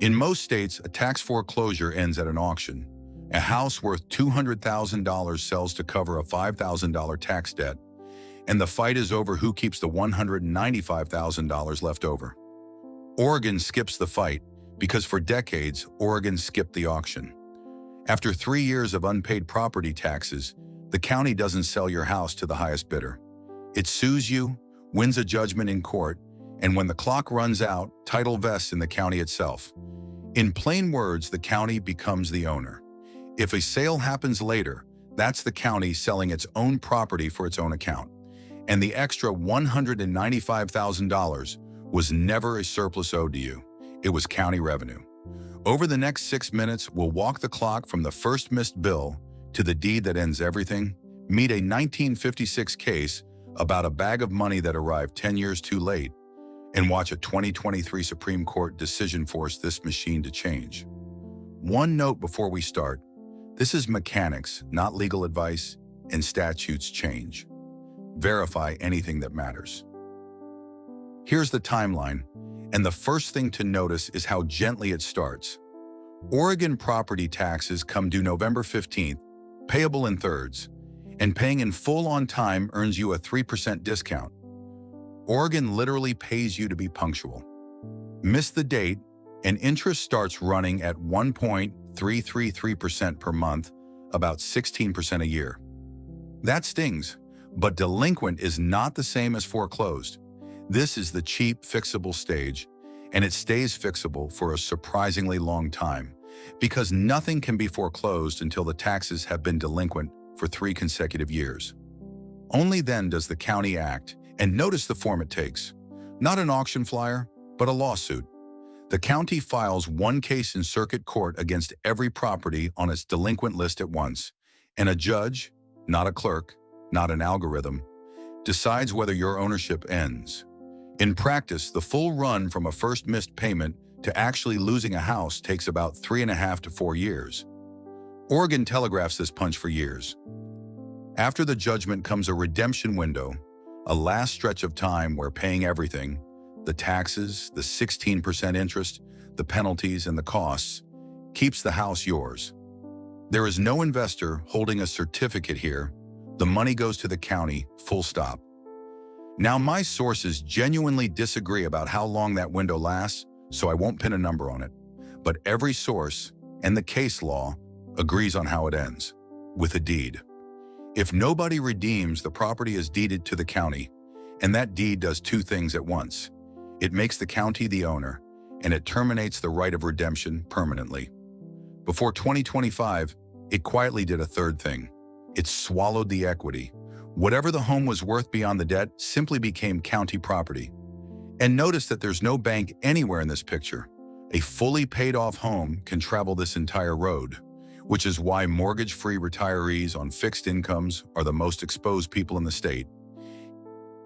In most states, a tax foreclosure ends at an auction. A house worth $200,000 sells to cover a $5,000 tax debt, and the fight is over who keeps the $195,000 left over. Oregon skips the fight because for decades, Oregon skipped the auction. After 3 years of unpaid property taxes, the county doesn't sell your house to the highest bidder. It sues you, wins a judgment in court, and when the clock runs out, title vests in the county itself. In plain words, the county becomes the owner. If a sale happens later, that's the county selling its own property for its own account. And the extra $195,000 was never a surplus owed to you. It was county revenue. Over the next 6 minutes, we'll walk the clock from the first missed bill to the deed that ends everything, meet a 1956 case about a bag of money that arrived 10 years too late, and watch a 2023 Supreme Court decision force this machine to change. One note before we start: this is mechanics, not legal advice, and statutes change. Verify anything that matters. Here's the timeline, and the first thing to notice is how gently it starts. Oregon property taxes come due November 15th, payable in thirds, and paying in full on time earns you a 3% discount. Oregon literally pays you to be punctual. Miss the date, and interest starts running at 1.333% per month, about 16% a year. That stings, but delinquent is not the same as foreclosed. This is the cheap, fixable stage, and it stays fixable for a surprisingly long time, because nothing can be foreclosed until the taxes have been delinquent for 3 consecutive years. Only then does the county act, and notice the form it takes. Not an auction flyer, but a lawsuit. The county files one case in circuit court against every property on its delinquent list at once, and a judge, not a clerk, not an algorithm, decides whether your ownership ends. In practice, the full run from a first missed payment to actually losing a house takes about 3.5 to 4 years. Oregon telegraphs this punch for years. After the judgment comes a redemption window, a last stretch of time where paying everything, the taxes, the 16% interest, the penalties, and the costs, keeps the house yours. There is no investor holding a certificate here. The money goes to the county, full stop. Now, my sources genuinely disagree about how long that window lasts, so I won't pin a number on it. But every source, and the case law, agrees on how it ends, with a deed. If nobody redeems, the property is deeded to the county, and that deed does 2 things at once. It makes the county the owner, and it terminates the right of redemption permanently. Before 2025, it quietly did a third thing. It swallowed the equity. Whatever the home was worth beyond the debt simply became county property. And notice that there's no bank anywhere in this picture. A fully paid-off home can travel this entire road, which is why mortgage-free retirees on fixed incomes are the most exposed people in the state.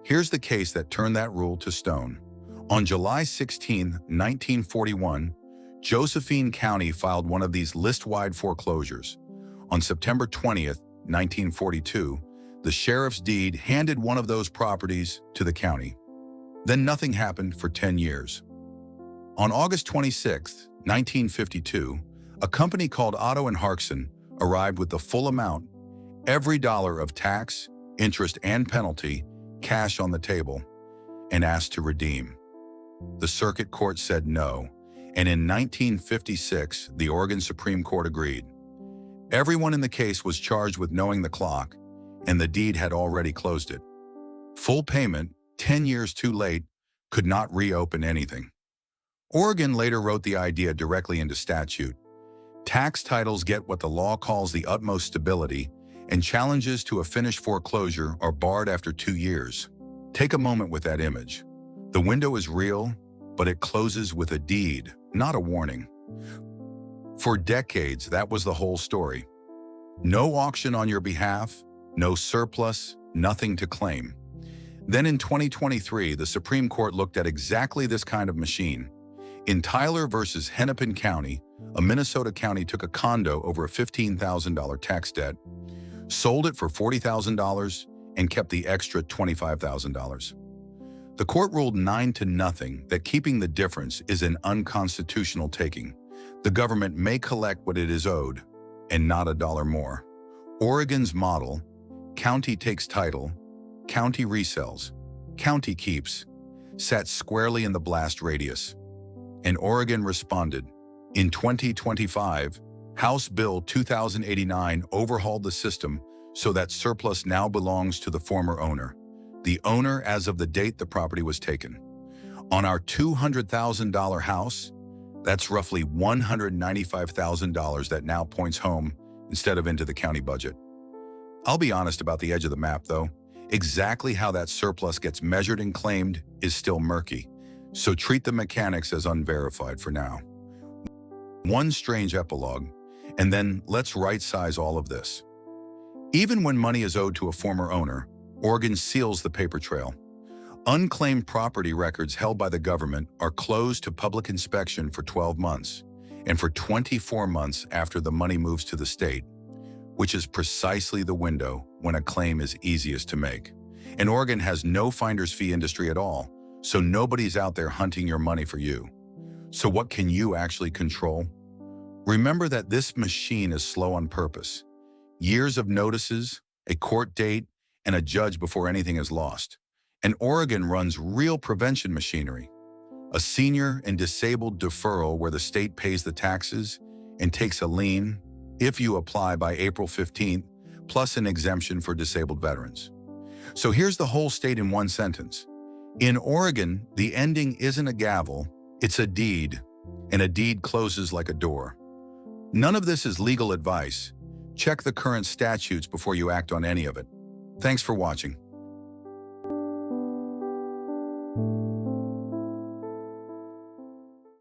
Here's the case that turned that rule to stone. On July 16, 1941, Josephine County filed one of these list-wide foreclosures. On September 20th, 1942, the sheriff's deed handed one of those properties to the county. Then nothing happened for 10 years. On August 26, 1952, a company called Otto Harkson arrived with the full amount, every dollar of tax, interest, and penalty, cash on the table, and asked to redeem. The circuit court said no, and in 1956, the Oregon Supreme Court agreed. Everyone in the case was charged with knowing the clock, and the deed had already closed it. Full payment, 10 years too late, could not reopen anything. Oregon later wrote the idea directly into statute. Tax titles get what the law calls the utmost stability, and challenges to a finished foreclosure are barred after 2 years. Take a moment with that image. The window is real, but it closes with a deed, not a warning. For decades, that was the whole story. No auction on your behalf, no surplus, nothing to claim. Then in 2023, the Supreme Court looked at exactly this kind of machine. In Tyler versus Hennepin County, a Minnesota county took a condo over a $15,000 tax debt, sold it for $40,000, and kept the extra $25,000. The court ruled 9-0 that keeping the difference is an unconstitutional taking. The government may collect what it is owed, and not a dollar more. Oregon's model, county takes title, county resells, county keeps, sat squarely in the blast radius. And Oregon responded. In 2025, House Bill 2089 overhauled the system so that surplus now belongs to the former owner, the owner as of the date the property was taken. On our $200,000 house, that's roughly $195,000 that now points home instead of into the county budget. I'll be honest about the edge of the map, though. Exactly how that surplus gets measured and claimed is still murky, so treat the mechanics as unverified for now. One strange epilogue, and then let's right-size all of this. Even when money is owed to a former owner, Oregon seals the paper trail. Unclaimed property records held by the government are closed to public inspection for 12 months, and for 24 months after the money moves to the state, which is precisely the window when a claim is easiest to make. And Oregon has no finder's fee industry at all, so nobody's out there hunting your money for you. So what can you actually control? Remember that this machine is slow on purpose. Years of notices, a court date, and a judge before anything is lost. And Oregon runs real prevention machinery. A senior and disabled deferral where the state pays the taxes and takes a lien if you apply by April 15th, plus an exemption for disabled veterans. So here's the whole state in one sentence. In Oregon, the ending isn't a gavel, it's a deed, and a deed closes like a door. None of this is legal advice. Check the current statutes before you act on any of it. Thanks for watching.